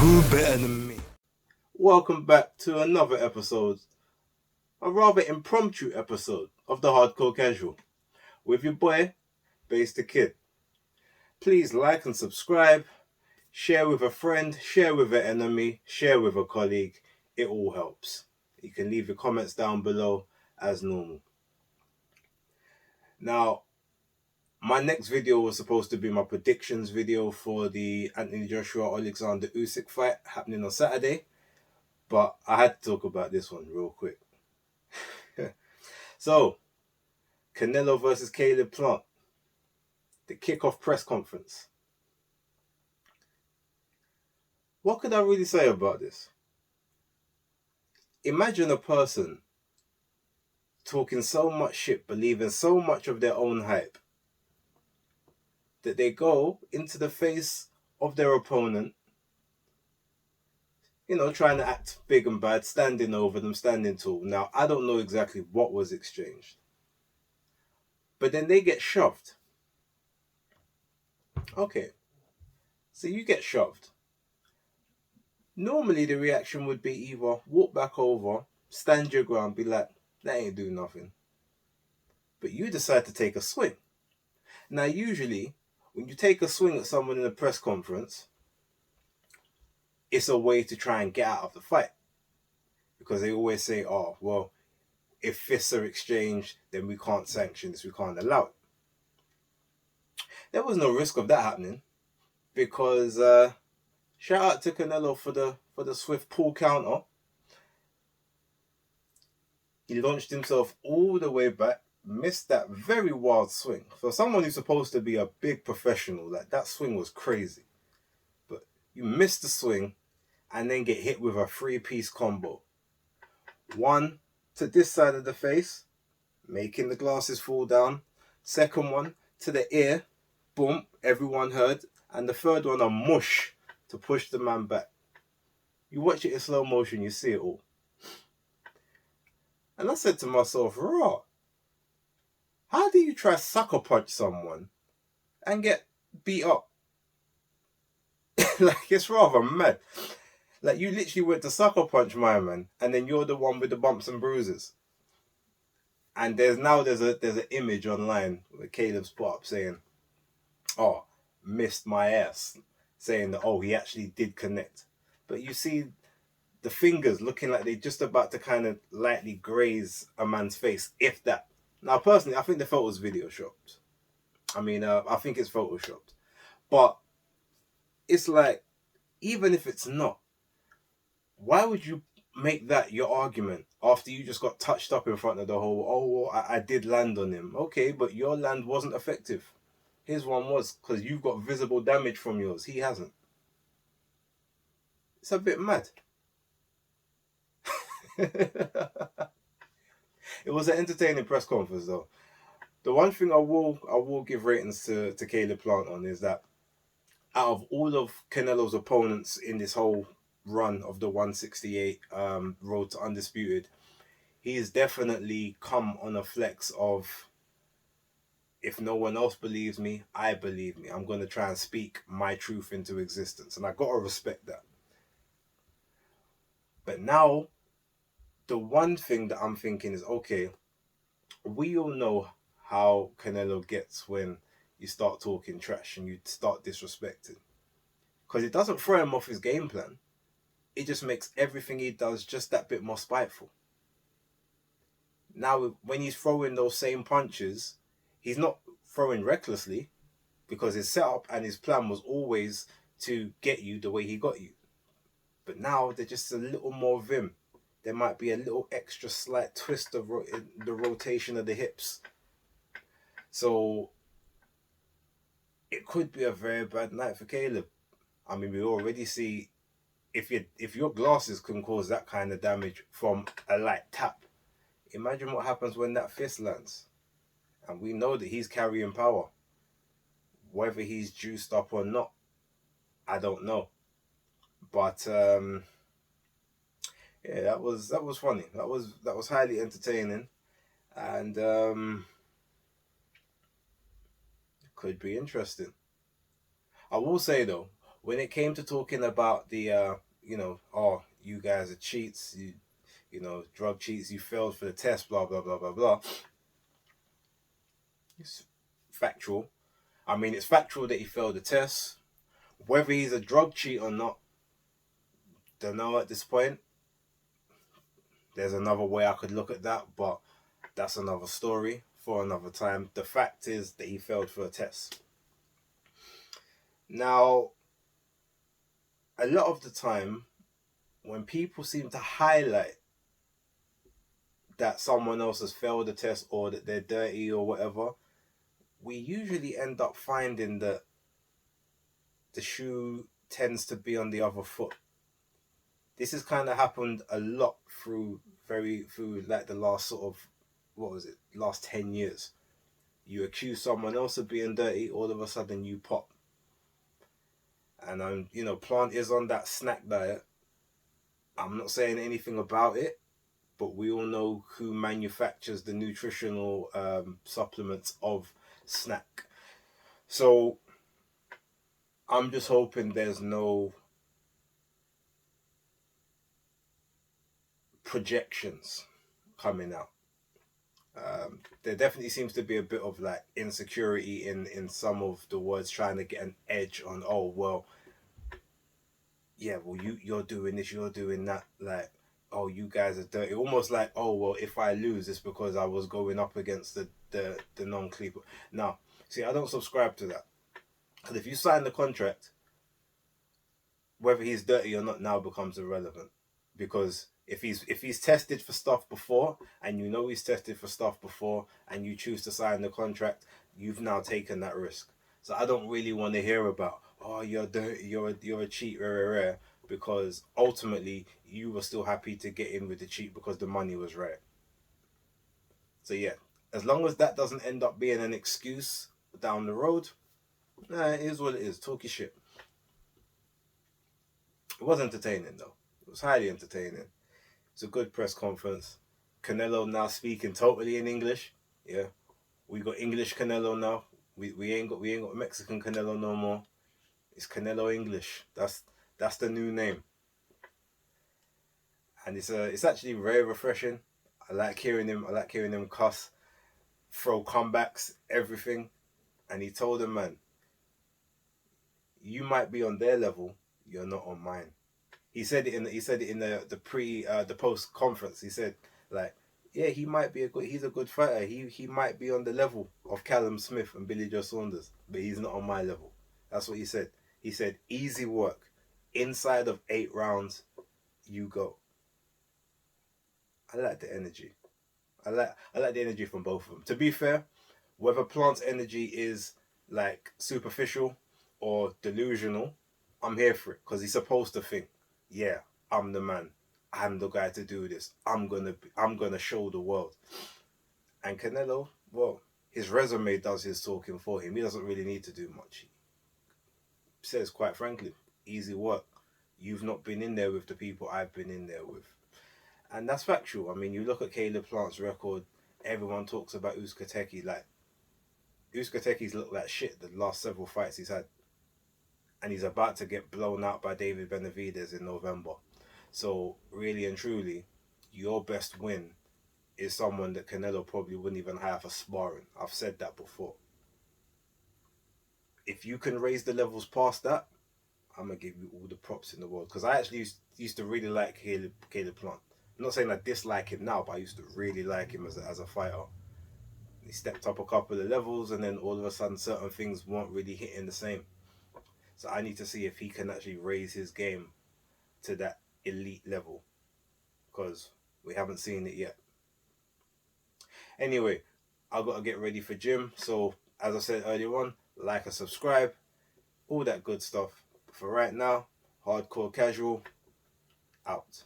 Who better than me? Welcome back to another episode, a rather impromptu episode of the Hardcore Casual, with your boy, Bass the Kid. Please like and subscribe, share with a friend, share with an enemy, share with a colleague. It all helps. You can leave your comments down below as normal. Now, my next video was supposed to be my predictions video for the Anthony Joshua-Alexander Usyk fight happening on Saturday, but I had to talk about this one real quick. So, Canelo versus Caleb Plant, the kickoff press conference. What could I really say about this? Imagine a person talking so much shit, believing so much of their own hype, that they go into the face of their opponent, trying to act big and bad, standing over them, standing tall. Now, I don't know exactly what was exchanged, but then they get shoved. Okay, so you get shoved. Normally, the reaction would be either walk back over, stand your ground, be like, that ain't do nothing. But you decide to take a swing. Now, usually, when you take a swing at someone in a press conference, it's a way to try and get out of the fight. Because they always say, oh, well, if fists are exchanged, then we can't sanction this, we can't allow it. There was no risk of that happening, because shout out to Canelo for the swift pull counter. He launched himself all the way back, missed that very wild swing. For someone who's supposed to be a big professional, that swing was crazy. But you miss the swing and then get hit with a three-piece combo. One to this side of the face, making the glasses fall down. Second one to the ear, boom, everyone heard. And the third one, a mush to push the man back. You watch it in slow motion, you see it all. And I said to myself, raw, how do you try sucker punch someone and get beat up? Like, it's rather mad. Like, you literally went to sucker punch my man, and then you're the one with the bumps and bruises. And there's an image online where Caleb's put up saying, oh, missed my ass. Saying that, oh, he actually did connect. But you see the fingers looking like they're just about to kind of lightly graze a man's face, if that. Now, personally, I think the photo's photoshopped. I think it's photoshopped. But it's like, even if it's not, why would you make that your argument after you just got touched up in front of the whole, I did land on him. Okay, but your land wasn't effective. His one was, because you've got visible damage from yours. He hasn't. It's a bit mad. It was an entertaining press conference, though. The one thing I will give ratings to Caleb Plant on is that out of all of Canelo's opponents in this whole run of the 168 road to undisputed, he's definitely come on a flex of, if no one else believes me, I believe me. I'm going to try and speak my truth into existence. And I got to respect that. But now, the one thing that I'm thinking is, okay, we all know how Canelo gets when you start talking trash and you start disrespecting. Because it doesn't throw him off his game plan. It just makes everything he does just that bit more spiteful. Now, when he's throwing those same punches, he's not throwing recklessly, because his setup and his plan was always to get you the way he got you. But now they're just a little more vim. There might be a little extra slight twist of the rotation of the hips. So it could be a very bad night for Caleb. We already see if your glasses can cause that kind of damage from a light tap, imagine what happens when that fist lands. And we know that he's carrying power. Whether he's juiced up or not, I don't know. But yeah, that was funny. That was highly entertaining, and could be interesting. I will say though, when it came to talking about the oh, you guys are cheats, drug cheats, you failed for the test, blah blah blah blah blah. It's factual. I mean, it's factual that he failed the test. Whether he's a drug cheat or not, don't know at this point. There's another way I could look at that, but that's another story for another time. The fact is that he failed for a test. Now, a lot of the time, when people seem to highlight that someone else has failed a test or that they're dirty or whatever, we usually end up finding that the shoe tends to be on the other foot. This has kind of happened a lot through like the last sort of, what was it, last 10 years. You accuse someone else of being dirty, all of a sudden you pop. And Plant is on that snack diet. I'm not saying anything about it, but we all know who manufactures the nutritional supplements of snack. So I'm just hoping there's no projections coming out. There definitely seems to be a bit of like insecurity in some of the words, trying to get an edge on, oh well, yeah, well you're doing this, you're doing that, like, oh, you guys are dirty, almost like, oh well, if I lose it's because I was going up against the non-clean. Now, see, I don't subscribe to that, because if you sign the contract, whether he's dirty or not now becomes irrelevant, because if he's tested for stuff before, and you know he's tested for stuff before, and you choose to sign the contract, you've now taken that risk. So I don't really want to hear about, oh, you're dirty, you're a cheat, rare, because ultimately you were still happy to get in with the cheat because the money was right. So yeah, as long as that doesn't end up being an excuse down the road, nah, it is what it is. Talk your shit. It was entertaining though. It was highly entertaining. It's a good press conference. Canelo now speaking totally in English. Yeah, we got English Canelo now. We ain't got Mexican Canelo no more. It's Canelo English. That's the new name, and it's actually very refreshing. I like hearing him. I like hearing him cuss, throw comebacks, everything. And he told him, man, you might be on their level, you're not on mine. He said it in the post conference. He said, like, yeah, he's a good fighter. He might be on the level of Callum Smith and Billy Joe Saunders, but he's not on my level. That's what he said. He said, easy work. Inside of 8 rounds, you go. I like the energy. I like the energy from both of them. To be fair, whether Plant's energy is like superficial or delusional, I'm here for it, because he's supposed to think, yeah, I'm the man. I'm the guy to do this. I'm gonna show the world. And Canelo, well, his resume does his talking for him. He doesn't really need to do much. He says, quite frankly, easy work. You've not been in there with the people I've been in there with. And that's factual. I mean, you look at Caleb Plant's record, everyone talks about Uzcategui. Like, Uzcategui's looked like shit the last several fights he's had. And he's about to get blown out by David Benavidez in November. So, really and truly, your best win is someone that Canelo probably wouldn't even have for sparring. I've said that before. If you can raise the levels past that, I'm going to give you all the props in the world. Because I actually used to really like Caleb Plant. I'm not saying I dislike him now, but I used to really like him as a fighter. He stepped up a couple of levels, and then all of a sudden certain things weren't really hitting the same. So I need to see if he can actually raise his game to that elite level, because we haven't seen it yet. Anyway, I've got to get ready for gym. So as I said earlier on, like and subscribe, all that good stuff. But for right now, hardcore casual, out.